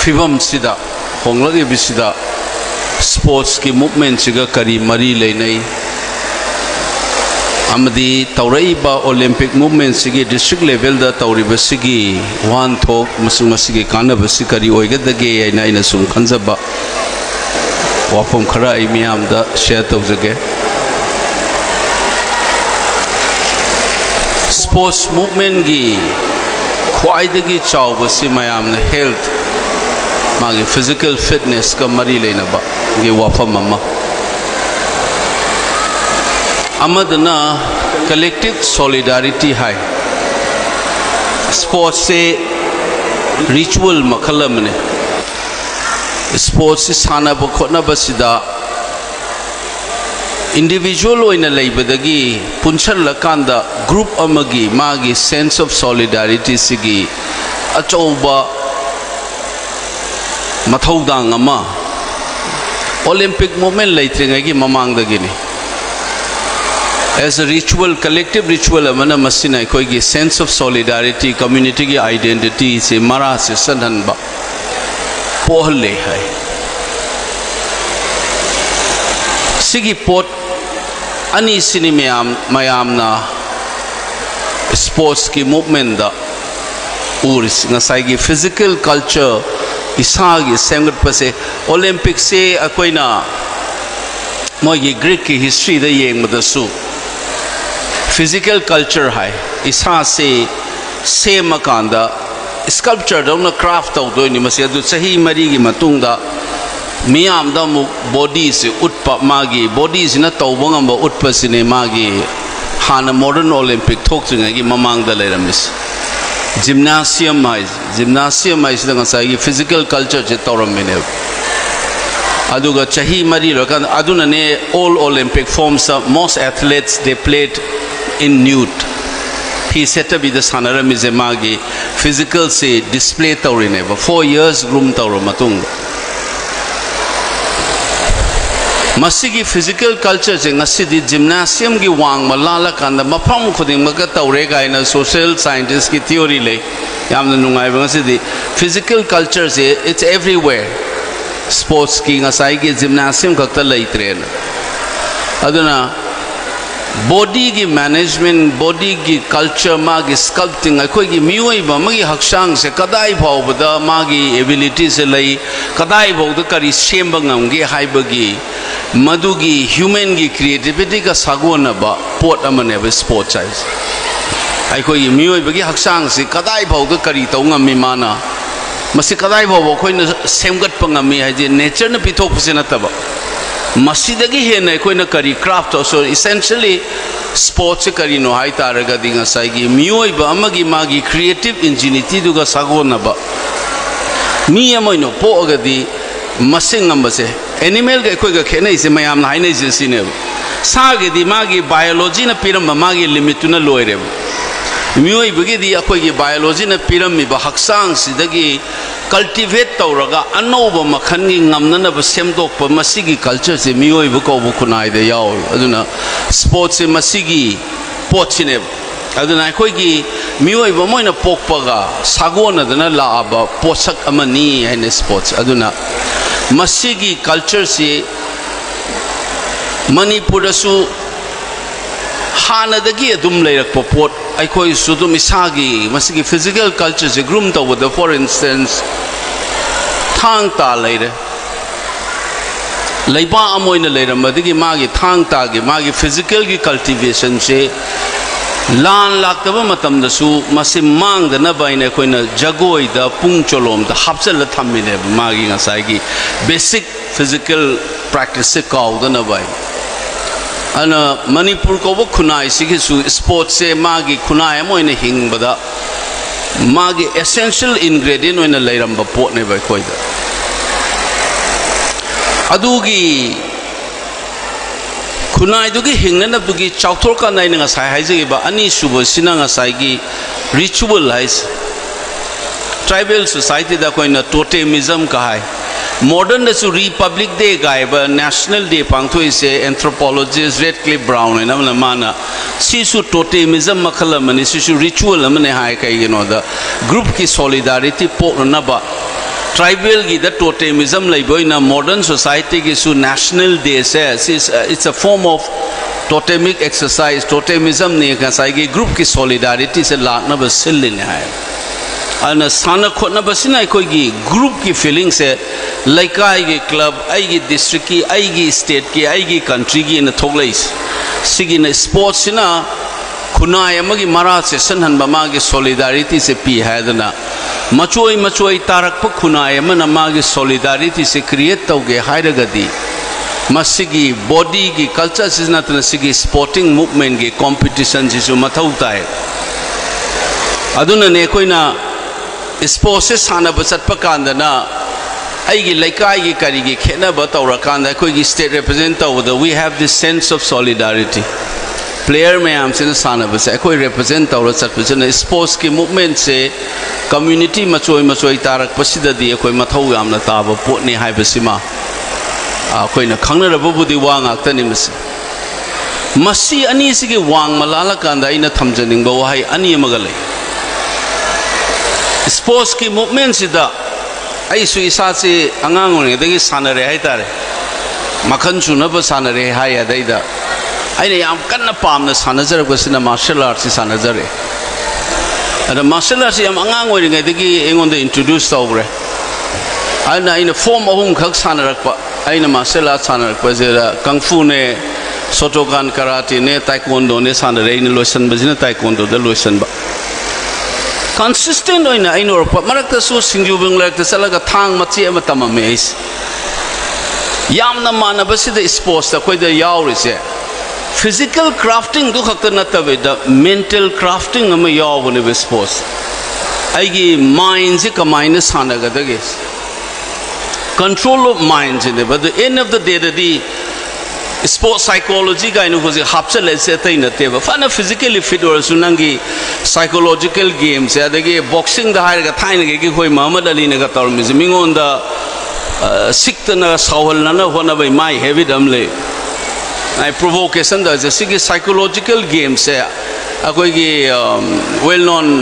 फिवम सिदा होंगलगे बिसिदा स्पोर्ट्स की मूवमेंट सिगा करी मरी लेनई अमदी तौरईबा ओलंपिक मूवमेंट सिगी डिस्ट्रिक्ट लेवल दा तौरिबा सिगी वान थोक मसुंग मसिगी कानबा सि करी ओइगदगे आइना आइना सुम खंजबा वाफम खरा आई मियाम दा शेयर तौजगे स्पोर्ट्स मूवमेंट की ख्वाइदगी चावबसी मयाम ने हेल्थ मागे फिजिकल फिटनेस का मरी लेनबा गे वाफम अमदना कलेक्टिव सॉलिडारिटी है स्पोर्ट्स से रिचुअल मखलम ने स्पोर्ट्स से सानब खोनबसिदा इंडिविजुअल ओइना लेबदगी पुनसलकांदा ग्रुप अमगी मागी सेंस ऑफ सॉलिडारिटी सिगी अचौबा मथौदांग अमा ओलंपिक मूवमेंट लेत्रिंगगी ममांगदगिनी as a ritual collective ritual अमना मसिना कोई सेंस ऑफ सॉलिडारिटी कम्युनिटी की आइडेंटिटी से मरा से सनहनबा पोहले है सिगी पोट अनि सिनी मयामना स्पोर्ट्स की मूवमेंट दा उरिस नसाइगी फिजिकल कल्चर इसागी सेमगटपसे ओलंपिक से अकोइना मोगी ग्रीक की हिस्ट्री दा येंगमदसु फिजिकल कल्चर है इसा से सेम कांदा स्कल्पचर दौना क्राफ्ट तौदोइनि मसे अदु सही मरी की मतुंगदा मियाम दा मु बॉडी से उत्पा मागी बॉडी से न तौबंगम उत्पा सिने मागी हाना मॉडर्न ओलंपिक थोक्त्रिंग की ममांग दा लेरमिस जिम्नासियम है सिदा फिजिकल कल्चर से तौरमिने अदुगा चही मरी रकन अदुनने all Olympic forms most athletes they played in nude ही सेटअप विद सानरमिजे मागी फिजिकल से डिस्प्ले तौरिने 4 years ग्रूम तौर मतुंग मसीगी फिजिकल कल्चर से ngasiदी जिम्नासियम की वांग मलाला कांदा मफम खुदिंग मका तौरे गाइना सोशल साइंटिस्ट की थ्योरी ले यामना नुंगाइबा ngasiदी फिजिकल कल्चर से इट्स एवरीवेयर स्पोर्ट्स की ngасai की जिम्नासियम खक्ता लेत्रेन अदुना बॉडी की मैनेजमेंट बॉडी की कल्चर मागी स्कल्पटिंग अखोई की मियोइबा मगी हक्सांग से कदाई फावबदा मागी एबिलिटी से लई कदाई फावदा करी सेमबा ngamge हाइबगी मधुगी ह्यूमन की क्रिएटिविटी का सागोनबा पोट अमने स्पोर्ट्स है अखोई मियोइबगी हक्सांग से कदाई फावदा करी तौंगमी माना मसी कदाई फाव अखोइना सेमगटपा ngami हाइजे नेचर न पिथोकपसे नतबा मसीदगी हेन अखोइना करी क्राफ्ट सो इसेंशियली स्पोर्ट्स करी नो हाई तारगदी ngसाइगी मियोइबा अमगी मागी क्रिएटिव इंजिनिटी दुगा सागोनबा मी अमोइनो पोगदी मसिंग अंबसे एनिमल के कोई खेने से मयाम हाइने से सिने सागेदी मागी बायोलॉजी न पिरम मागी लिमिट न लोइरे मियोइबगी दी अखोई की बायोलॉजी न पिरमिबा हक्सांग सिदगी cultivate तौरगा अनौब मखनगी ngamnanaba semdokpa masigi culture se miyoibu kobu kunai da yaw aduna sports se masigi pochine aduna akhoi gi miyoibu moina pokpaga sagona dana laaba posak amani haine sports aduna masigi culture se manipur su hanadagi adum leirakpa pot akhoi sudum isagi masigi physical culture se groom tawda for instance thang ta leire leiba amoina leiramadi magi thang ta gi magi physical gi cultivation se lan laktaba matam da su masi mang da na baina koina jagoi da pung cholom da hapsel la thammine magi ngasai gi basic physical practice se kaw da na bai ana manipur ko bo khunai sigi su sports se magi khunai amoina hingbada magi essential ingredient oina leiramba pot ne bai koida adugi khunai dugi hingnana dugi chauthor ka nai nga sai haije ba ani subo sina nga sai gi ritual hais tribal society da koina totemism ka hai modern su republic day gai ba national day pangthoi se anthropologist Redcliffe Brown na mana sisu totemism makhala mani sisu ritual amane hai kai no da group ki solidarity po na ba tribal की the totemism लेबोइना modern society की सु national day से it's a form of totemic exercise totemism ने कसाई की group की solidarity से लाना बस सिल्लिन है अन साना खोना बस ना कोई की ग्रुप की फीलिंग से लाइकाई की क्लब आई की डिस्ट्रिक्ट की आई की स्टेट की आई की कंट्री की इन थोगलेस सिगी न स्पोर्ट्स ना खुनाय अमगी मरा से सनहन बमा की सॉलिडारिटी से पी है दना मचोई मचोई तारक प खुनाय मन अमागी सॉलिडारिटी से क्रिएट तौगे हायरगदी मसिगी बॉडी की कल्चर से नतन सिगी स्पोर्टिंग मूवमेंट की कंपटीशन जिसु मथौ ताय अदुना ने कोइना स्पोर्ट्स से सानब चटप कांदना आइगी लैकाई की करी की खेनब तौरकांदा कोई स्टेट रिप्रेजेंट तौद we have this sense of solidarity player मैम से सानब से अखोई रिप्रेजेंट तौर चटपने स्पोर्ट्स की मूवमेंट से कम्युनिटी मचोई मचोई तारक पसिददी अखोई मथौ यामना ताब पोटनी हाइबसिमा अखोइना खंगनरबबुदी वा ngaktani मसी अनी सिगी वांग मलाला कांदा इना थमजनिंग वहाई अनी अमगा लई स्पोर्ट्स की मूवमेंट सिदा ऐसु इसा से अंगांग ओनेदगी सानरे हाय तारे मखन सुनब सानरे हाय अदैदा आइने याम कन्ना पामना सानजरबसिना मार्शल आर्ट से सानजरे अदा मार्शल आर्ट याम अंगांग ओरिंगैदगी एंगोंदे इंट्रोड्यूस तौग्रे आइना इन फॉर्म अहुम खक सानरकपा आइना मार्शल आर्ट सानरकपा जेरा कंगफू ने सोटोकान कराटे ने ताइक्वांडो ने सानरे इन लोसन बजिना ताइक्वांडो द लोसन बा consistent oina ainor marakta su singjubung lakta salaga thang machi ama tamame is yamna manabasida sports ta koi da yauri se physical crafting du khakta natabe da mental crafting ama yawune be sports aigi mind se kamaina sanaga dage control of mind ne but the end of the day the sports psychology का इन्हों को हाप्स लेसे तय नते बा फना physically fit और सुनंगी psychological games या देखिए boxing दा हायर का थाइन के कोई मोहम्मद अली ने का तौर में ज़मीनों दा सिक्त ना सावल ना होना भाई माई heavy दमले आई provocation दा जैसे कि psychological games है कोई की well known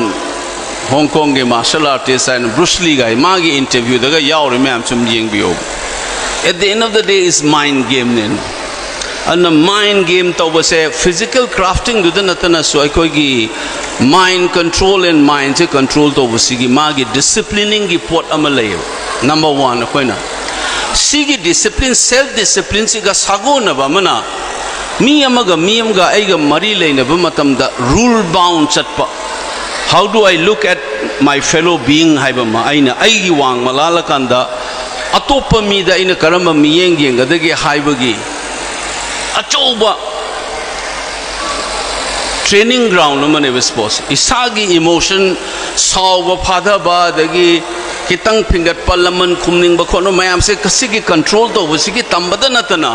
Hong Kong के martial artist है Bruce Lee का माँ की interview दा का यार में हम चुम्बियंग भी हो at the end of the day is mind game ने and the mind game to say physical crafting do natana so aikogi mind control and mind se control to sigi magi disciplining gi pot amalay number 1 koina sigi discipline self discipline siga sago na ba mana mi amaga aiga mari leina ba matam da rule bound chatpa how do I look at my fellow being haiba ma aina aigi wang malala kanda atopa mi da ina karamba mi yeng adagi haibagi अचौबा training ground मने sports इसागी emotion साव फादबा दगी कितंग फिंगत पलमन खुमनिंग बखोनो मयाम से कसी की कंट्रोल तो वसी की तंबद नतना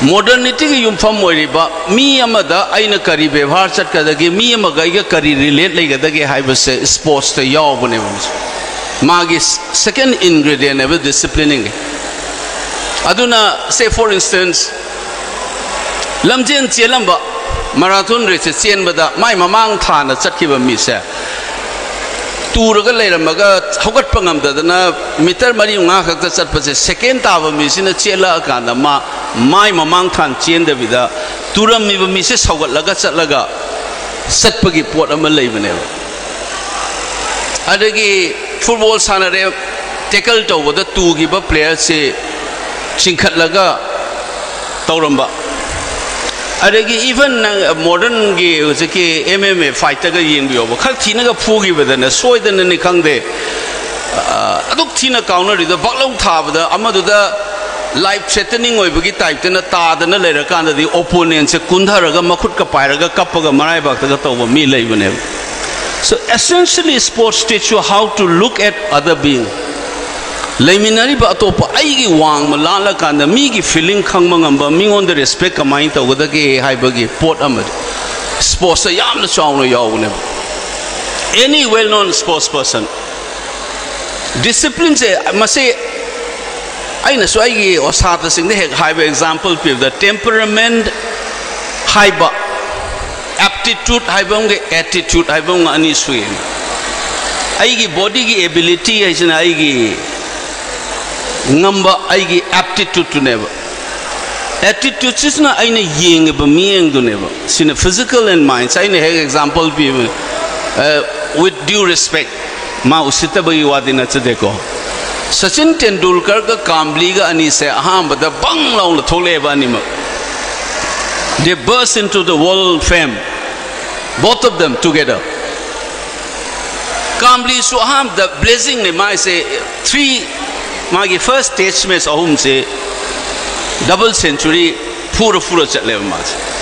मॉडर्निटी की युमफम ओरिबा मी अमदा आइना करी व्यवहार चट कदगी मी अमगा इगा करी रिलेट लेगदगी हाइबसे स्पोर्ट्स ते यावबने मागी सेकंड इंग्रेडिएंट है डिसिप्लिनिंग अदुना से फॉर इंस्टेंस लमजेन चेलंबा मैराथन रेस चेनबदा माय ममांग थाना चटखिबा मिसे तुरगा लेरमगा हगटप ngamdadana मीटर मरी उंगा खक्ता चटपसे सेकेंड ताबा मिसिना चेला कांदा माय ममांग थान चेनदबिदा तुरमिबा मिसे सौगटलगा चटलगा सटपगी पोट अमा लेबने अदगी फुटबॉल सानरे टैकल तौबदा तुगिबा प्लेयर से चिंखटलगा तौरंबा अरेगी इवन मॉडर्न की उसे MMA फाइटर का यंग भी होगा खल थीना का फूगी बदने सोई दने निकांग दे अदुक थीना काउंटर इधर बगलों था बदा अम्मा दुदा लाइफ थ्रेटनिंग होई बगी टाइप तेना तादने ले रखा अंदर दी ओपोनेंट से कुंधा रगा मखुट का पायर रगा कप का मराई बाग तक तो वो मिले ही बने so essentially sports teach you how to look at other being लेमिनारी बातों पर आईगी वांग मलाला कांदा मीगी फीलिंग खंग मंगंबा मीगों दे रिस्पेक्ट कमाइन तो उधर के हाई बगी पोट अमर स्पोर्ट्स याम न चावनो यावने any well known sports person discipline से मसे आई न सो आईगी और साथ सिंह ने हाई बे एग्जांपल पे the temperament हाई बा aptitude हाई बंगे attitude हाई बंगा अनी सुई आइगी बॉडी की एबिलिटी है इसने आइगी नंबर आइगी एप्टीट्यूड टू नेवर एटीट्यूड सिस्ना आइने येंगे बमियंग दो नेवर सिने फिजिकल एंड माइंड आइने है एग्जांपल भी with due respect माँ उसी तब ये वादी नचे देखो सचिन तेंदुलकर का कामली का अनी से हाँ बता बंग लाऊं थोले बानी मग they burst into the world fame both of them together कामली सो हाँ the blessing ने माँ से 3 माँ की first stage में साहुम से double century पूरा चले माँ से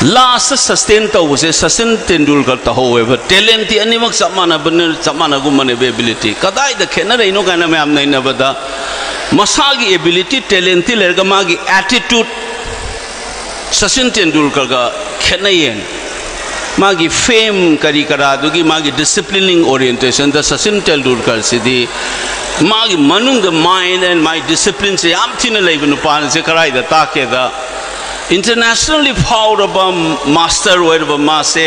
लास्ट सस्टेन तो उसे सचिन तेंदुलकर तो हो वे टैलेंट ही अन्य मक समाना गुम्मने बे एबिलिटी कदाई द खेना रही नो कहना मैं आपने इन्हें बता मसागी एबिलिटी टैलेंट ही लड़का मागी एटीट्यूड सचिन तेंदुलकर का खेना ही है मागी फेम करी करा दोगी मागी disciplining orientation the Sachin Tendulkar सीधी मागी मनुंग the mind and my discipline से आम थी न लेकिन उपान से कराई द ताके the internationally powerful master where मासे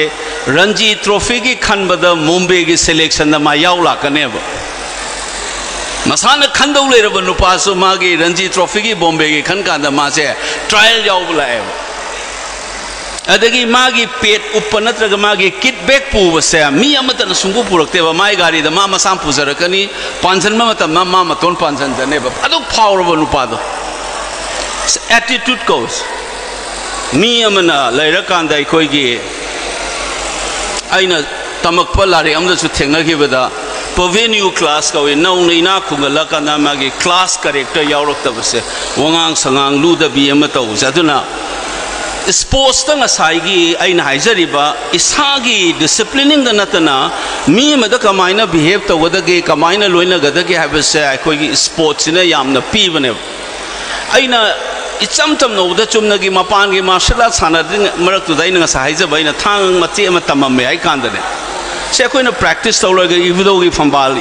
रणजी ट्रॉफी की खंड मुंबई की सिलेक्शन मा याउला कनेब मसाने खंड उले रब नुपासु मागी रणजी ट्रॉफी की बॉम्बे की खंड का मासे ट्रायल याउला है अदगी मागी पेट उपनत्र मागी किट बैक पुवसे मी अमतन सुंगु पुरक्ते व माई गाड़ी द मा मसाम पुजरकनी पांचन मा मा मतोन पांचन जने ब अदु powerful नुपादो attitude goes मी अमना लैरकांदा अखोइगी आइना तमकप लारे अमदसु थेंगनाखिबदा पवेन्यू क्लास कवे नौना इना खुंगलकाना मागी क्लास करेक्टर यावरक्तबसे वंगांग संगांग लुदबी अमा तौस अदुना स्पोर्ट्स ता ngसाइगी आइना हाइजरिबा इसागी डिसिप्लिनिंग द नतना मी अमदा कमाइना बिहेव तवदगे कमाइना लोइना गदगे हाबसे अखोइगी स्पोर्ट्स ने यामना पीबने आइना इचम तम नौदा चुमनगी मपान की मार्शल आर्ट सानदिंग मरक्तुदाइन हाइजबैन थांग मचे तममे है कांदने से अखोइना प्रैक्टिस तौरगे इबुदोगी फंबाल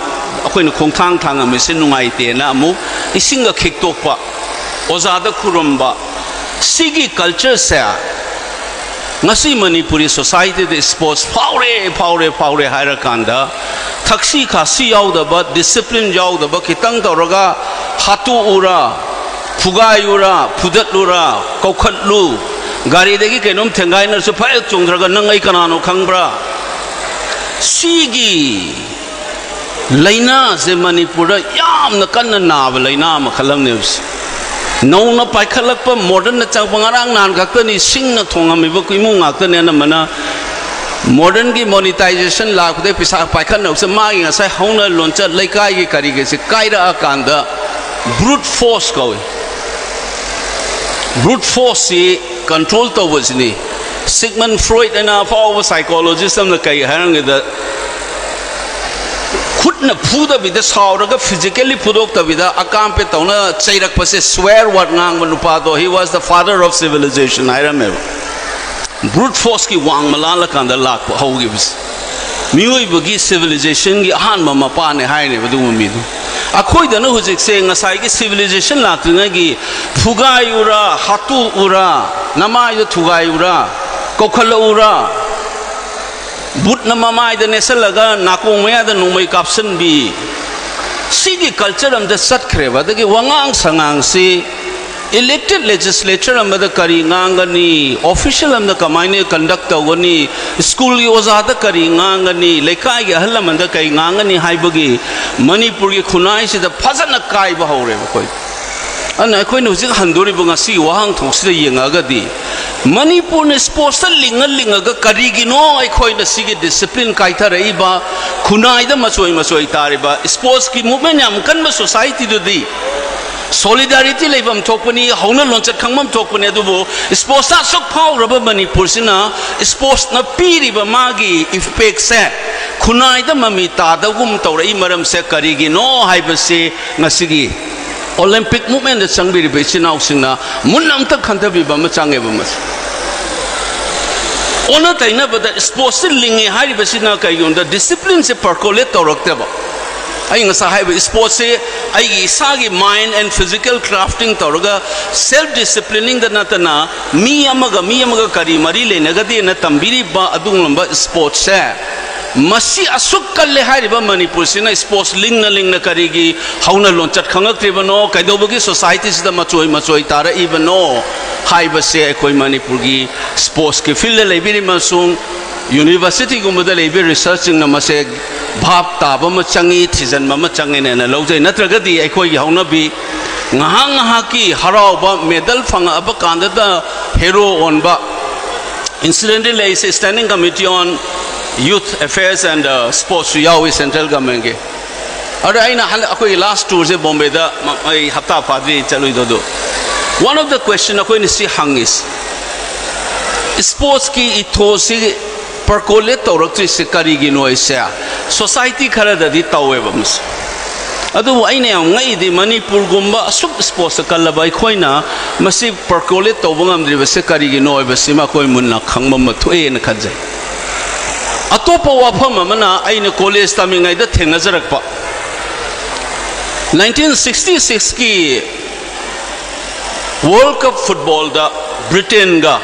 अखोइना खोंथांग थांगमे से नुंगाइतेना अमु इसिंग खिक्तोकपा ओजादा खुरंबा सिगी कल्चर से ngasi manipuri society the sports faure haira kanda thaksi khasi yauda ba discipline yauda ba kitang tawraga hatu ura फुगायुरा फुदतलुरा कौखलु गाड़ी देगी कहीं थेंगाई नरसु फाइल चुंद्रगा नंगाई कनानो खंगब्रा सीगी लैना से मणिपुर याम न कन्न नाब लैना मखलम ने नौना पाइखलक मॉडर्न चंगरांग नान खक्तनी सिंग न थोंगमिब कुइमु ngakतने न मना मॉडर्न की मोनेटाइजेशन लाखदे पिसा पाइखन नौसे मागी ngasa हौना लोंचा लैकाई की करिगे से काइरा कांदा ब्रूट फोर्स कवे brute force से control तो वजनी Sigmund Freud है ना फाव psychologist हमने कही है ना कि खुद न फूदा भी द साउर का physically फूदोक तभी द अकाम पे तो ना चाहिए पसे swear word नांग बनुपा तो he was the father of civilization I remember brute force की वांग मलाला कांदा लाख होगी बस म्यूई बगी civilization की आहान मम्मा पाने हाय ने बदू मम्मी दो अखोई दनो हुजिक से ngसाई की civilization लातने की फुगायुरा हातु उरा नमाय थुगायुरा कोखलउरा बुट नमाय द नेसल लगा नाकोंमया द नोमय काप्सन बी सिगी कल्चर हम द सटखरेबा दगी वंगांग संगांग से elected legislature हम द करी nganगनी official हम द कमाइने conduct तवनी school की ओजादा करी nganगनी लेकाई के हल्ला हम द कई nganगनी हाइबगी मणिपुर की खुनाई से द फजन काई बहौरे कोई अन कोई नुजिक हंदोरी बंगासी वहांग थोंसी यंगागदी मणिपुर ने स्पोर्ट्स लिंगा करीगिनो कोई नसीगे डिसिप्लिन काइथरइबा खुनाई द मचोई तारिबा स्पोर्ट्स की मूवमेंट याम कन्बा सोसाइटी दुदी solidarity leibam thokpani hauna lonchat khangmam thokpani adubo sports ta sok phau raba manipur sina sports na piri ba magi effect se khunai da mami ta da gum tawrai maram se karigi no haiba se ngasigi olympic movement da changbiri be chinau singna munnam ta khantabi ba ma change ba mas ona taina ba da sports lingi haiba sina kai yonda discipline se percolate tawrakte ba आई sports से आई mind and physical crafting तौरगा self disciplining नतना मी करी मरी लेनगदे न तंबीरीब अदुगुंबा sports से मसी असुक कल्ले हारिबा मणिपुर सिना स्पोर्ट्स लिंगना करिगी हौना लोंचत खंगक्रिबनो कैदोबगी सोसाइटी सिदा मचोई तारा इबनो हाइबसे अखोय मणिपुर की स्पोर्ट्स के फील्ड लेबिरि मसुंग यूनिवर्सिटी गुमदा लेबि रिसर्चिंग नमसे भाव ताबा म चंगी थिजन म चंगे ने लौजै नत्रगदी अखोय की हौनबी ngahang ki harauba medal fang aba kandada hero onba incidentally is standing committee on youth affairs and sports yawi central government ge aro aina akoi last tour se bombay da ai hafta padri chalui do one of the question akoi ni si hang is sports ki ithosi percolate tawrak se kari gi noise society khara da di tawe bams अदु आइने ngai di manipur gumba asuk sports kallaba khoina masi percolate tobangam dribase kari gi noi basima koi munna khangma ma thue na khajai atopa wafam amana aine college tamingai da thengna jarakpa 1966 ki world cup football da britain ga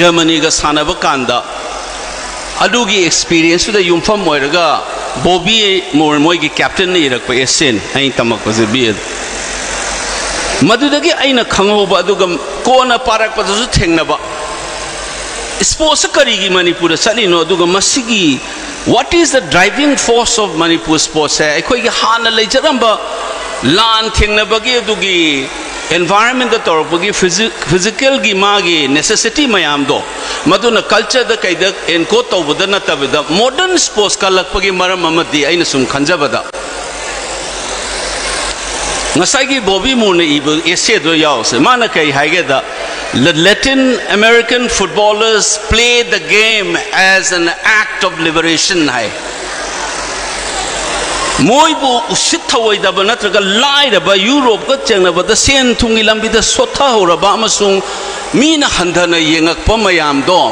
germany ga sanaba kanda adugi experience da yumfam moiraga Bobby Moy की captain ने रख पे एसेन आई तमक पसे बियद मधुदगी आइना खंगोबा दुगम कोना पारक पदसु थेंगनबा स्पोर्ट्स करिगी मणिपुर सलिनो दुगम मसिगी what is the driving force of Manipur sports है अखोय की हाना लेजरंबा लान थेंगनबगी दुगी environment तौरपगी physical की मागी necessity मयाम दो मधुना culture द कैद encode तौबद नतबद modern sports का लक्पगी मरम अमदी आइना सुम खंजबदा नसागी बॉबी मूर ने इब ऐसे दो याओसे माना कई हाइगे दा Latin American footballers play the game as an act of liberation है मोइबु उसित थवैदबा नत्रगा लाइरबा यूरोप का चेंगनबदा सेन थुंगी लंबिदा सोथा होरबा अमसुंग मीना हंधना येंगकपा मयाम दो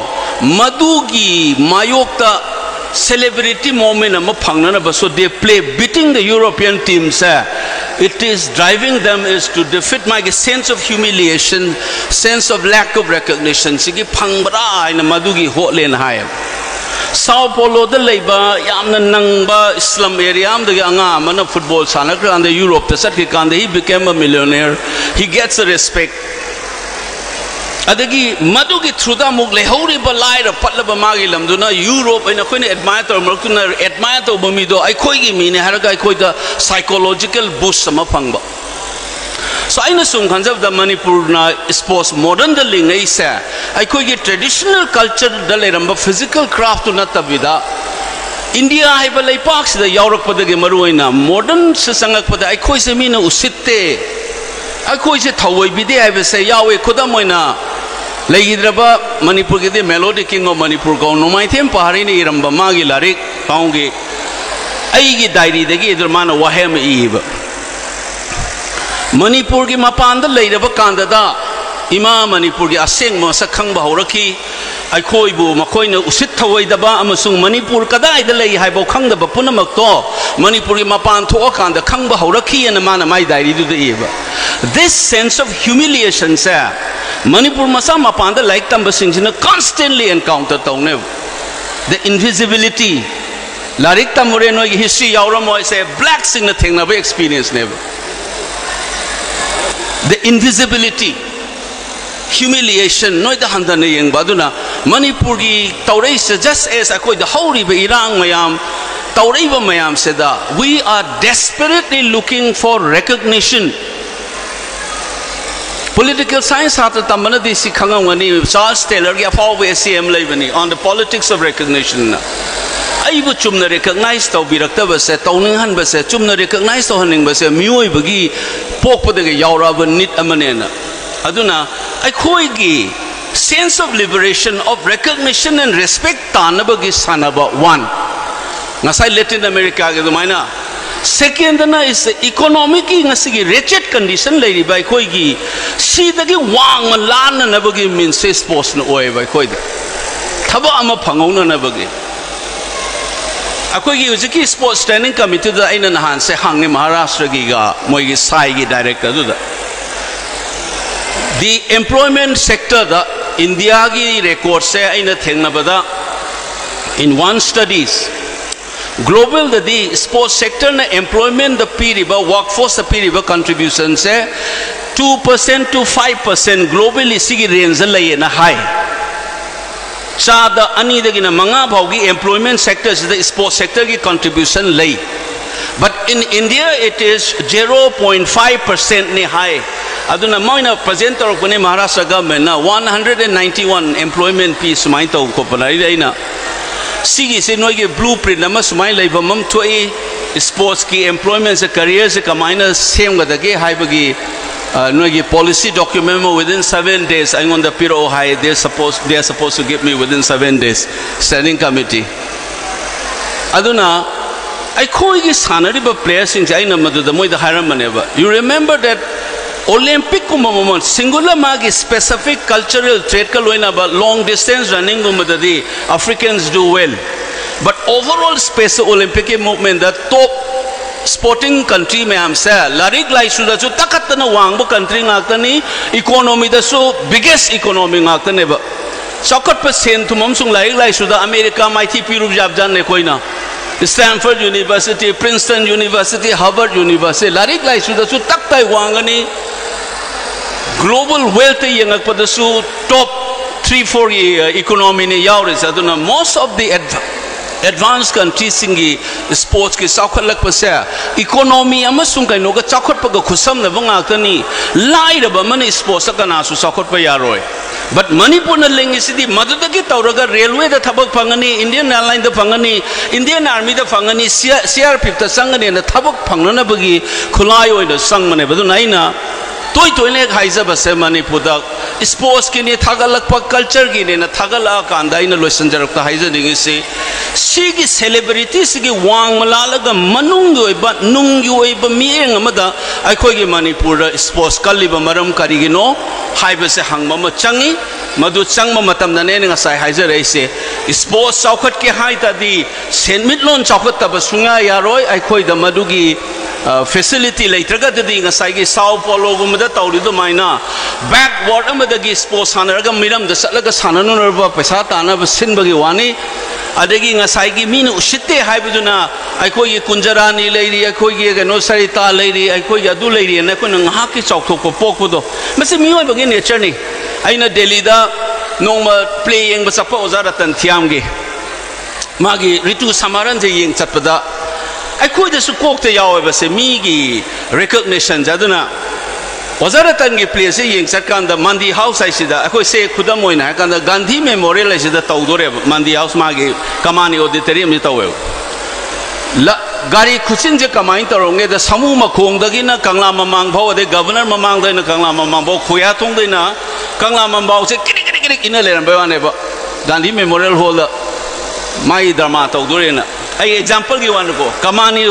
मदुगी मायोक्ता celebrity moment ama phangnanaba so they play beating the European teams it is driving them is to defeat my sense of humiliation sense of lack of recognition sigi phangbra ina madugi hotlen hai Sao Paulo the labor yamna nangba Islam area am the anga mana football sanakra and the Europe the sat kanda he became a millionaire he gets a respect adagi madugi thruda muk lehori ba laira patlaba magi lamduna Europe ina khoine admire to markuna admire to bami do ai khoi gi mine haraga ai khoi da psychological boost sama phangba so aina sum khanjab da manipur na sports modern the ling ai sa ai khoi gi traditional culture da leramba physical craft na tabida India hai ba lai pak da Europe da ge maruina modern se sangak pada ai khoi se mina usitte ai khoi se thawai bide ai ba se yawe khuda moina leigidraba manipur ge de melody king of manipur ko nomai them pahari ni iramba magi larik kaunge ai gi diary de ge idurmana wahem iba Manipur की मपान लेरब कांददा इमा मणिपुर की असेंग मसक खंगबा हौरखी अखोइबु मखोइना उसित थवैदबा अमसुंग मणिपुर कदाइदा लई हाइबो खंगदबा पुनमक्तो मणिपुर की मपान थोअ कांद खंगबा हौरखी अन माना माइ diary दु देबा this sense of humiliation से मणिपुर मसा मपान द लाइक तंब सिंगसिना constantly encounter तौने the invisibility लारिक तमुरे नो हिस्ट्री यावरमोय से black सिंगना थेंगनाबे experience ने the invisibility humiliation noi da handana yeng baduna manipur gi taurei se just as akoi da hauri be irang mayam taurei ba mayam se da we are desperately looking for recognition political science hata tamana di sikhanga ngani Charles Taylor gi afaw be SCM leibani on the politics of recognition aibu chumna recognize to birakta base tawning han base chumna recognize to haning base mioi bagi pokpa de yaura ba nit amanena aduna ai khoi gi sense of liberation of recognition and respect tanaba gi sanaba one ngasai Latin America ge dumaina second na is economic gi ngasi gi wretched condition leiri bai khoi gi si da gi wang lan na ba gi means sports na oi bai khoi da thaba ama phangona na ba gi अकोई की sports training committee दा इन नहान से हांगे महाराष्ट्र की गा मोई साई की director दा the employment sector दा इंडिया की रिकॉर्ड से इन थेंगना बदा in one studies global the sports sector na employment the piriba workforce the piriba contribution se 2% to 5% globally sigi range la na high chada ani dagi na manga bhaugi employment sector is the sports sector ki contribution lay but in India it is 0.5% ni high aduna moina present tor kone Maharashtra government na 191 employment piece mai to ko panai leina sigi se noi ge blueprint nama sumai leiba mam thoi sports ki employment se career se kamaina sem ga dage hai bagi noi ge policy document within 7 days I on the piro high they are supposed to give me within 7 days standing committee aduna I khoi ge sanari ba players sing ai namadu da moi da haram maneba you remember that Olympic moment singular magi specific cultural trait ka loina ba long distance running gumadadi Africans do well but overall space Olympic movement the top sporting country mein hamsa larik lai suda chu takatna wangbo country ngakani economy da so biggest economy ngakane ba chokot pa sen thumam sung larik lai suda America mighty piru jab jan ne koina Stanford University, Princeton University, Harvard University larik lai suda su taktai wangani global wealth yang pada su top 3-4 economy ni yaure saduna most of the advanced countries singi sports ki saukhat lak pasya economy amasung kai no ga chakhot pa ga khusam na banga tani lai da ba man sports ka na su saukhat pa yaroi but Manipur na lengi sidi madudagi tauraga railway da thabak phangani Indian airline da phangani Indian army da phangani CRPF ta sangani na thabak phangna na bagi khulai oina sangmane badu naina toy ne khaisa base Manipur da sports ki ne thagalak pa culture ki ne na thagala kanda ina loisan jarak ta haija ningi se sigi celebrity sigi wang malala ga manung yoi ba nung yoi ba mieng amada aikhoi gi Manipur da sports kalliba maram karigino haiba se hangma ma changi madu changma matam na ne nga sai haija reise sports chaukhat ki hai ta di senmit lon chaukhat ta ba sunga yaroi aikhoi da madugi facility leitraga di nga sai gi Sao Paulo gumada tawri do maina backward amada gi sports sanaraga miram da satlaga sananu nerba paisa tana ba sinbagi wani adagi nga sai gi min usitte haibuduna aikhoi gi Kunjarani leiri aikhoi gi no sarita leiri aikhoi gi adu leiri na ko nga ki chauthok ko pokpudo mase mioi bagi nature ni aina Delhi da nongma playing ba sakpa ozara tan thiam gi magi Ritu Samaran je yeng chatpada aikhoi da su kok te yawe ba se mi gi recognition jaduna ozara tan gi place yeng chatkan da Mandi House ai sida aikhoi se khudam oina kan da Gandhi Memorial ai sida tawdore Mandi House magi kamani auditorium ni tawe la gari khusin je kamain taronge da samu makhong dagi na Kangla Mamang bhaw de governor Mamang da na Kangla Mamang bhaw khoya thong de na Kangla Mamang bhaw se kiri ina leram ba ne ba Gandhi Memorial Hall da mai drama tawdore na ai example gi wan ko kamani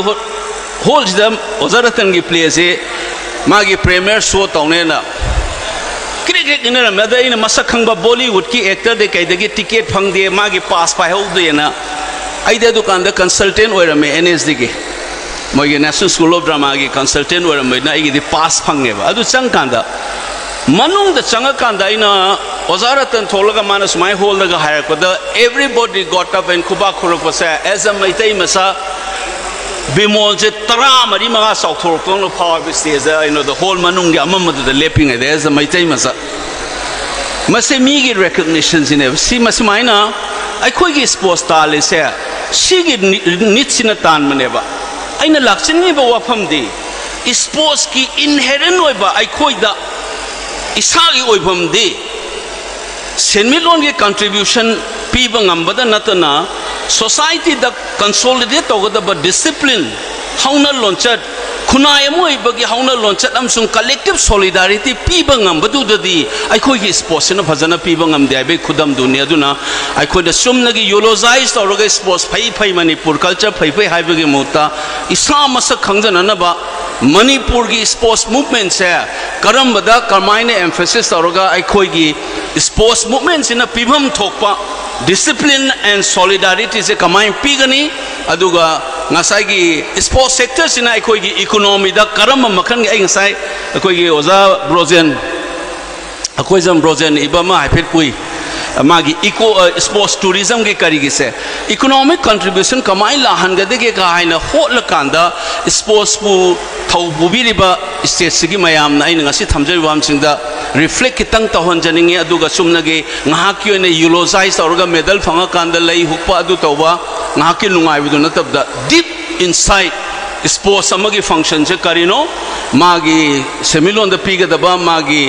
hall jam ozaratan gi place magi premier show tawne na kiri ina ma da ina masak khangba Bollywood ki actor de kai dagi ticket phang de magi pass pai ho de na aida dukan da consultant oirame NSD gi mogi National School of Drama gi consultant oirame na igi di pass phange ba adu chang kanda manung da changa kanda ina ozaratan tholaga mana sumai hol daga hire ko da everybody got up and kuba khuruk pasa as a maitai masa bimol je tara mari maga sauk thorok tong no power stage the whole manung gi amam da leping as a maitai masa mase mi gi recognition in si masmaina aikhoi gi sports tale se sigi nitsina tan maneba aina lakchini ba wafam di sports ki inherent oiba aikhoi da isagi oibam di senmilon gi contribution piba ngambada natana society da consolidate togada ba discipline hauna lonchat khunai moi bagi hauna lonchat amsung collective solidarity piba ngambadu dadi aikhoi gi sports na phajana piba ngamde ai be khudam dunia duna aikhoi da sumna gi eulogize tawraga sports phai Manipur culture phai haibagi muta isa masa khangjana na ba Manipur gi sports movement se karambada karmaine emphasis tawraga aikhoi gi sports movement sina pibam thokpa discipline and solidarity se kamai pigani aduga ngasai gi sports sector sina aikhoi gi economy da karam makhan gi ai ngasai aikhoi gi oza brozen akhoi jam brozen ibama haipet pui मागी eco sports tourism के करीगी से economic contribution कमाई लाहनगदे के कहाइना whole कांदा sports पु थौबुबिरिबा state सिगी मयाम ना इन ngasi thamjariwam singda reflect kitang tahon janinge aduga sumnage ngahaki oine eulogize tawraga medal phanga kanda lei hukpa adu tawba ngahaki nungai bidu natabda deep inside sports amagi function se karino magi semilon da piga daba magi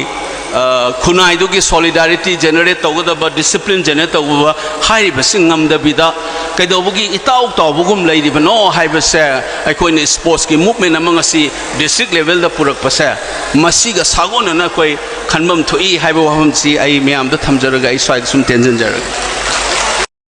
khunai du ki solidarity generate tawgada discipline generate tawba hai basing ngam da bida kaidobugi itau tawbugum lei di bano hai base ai koine sports ki movement amang asi district level da purak pase masi ga sagon na koi khanbam thoi hai ba waham si ai myam da thamjaraga ai swai sum tension jaraga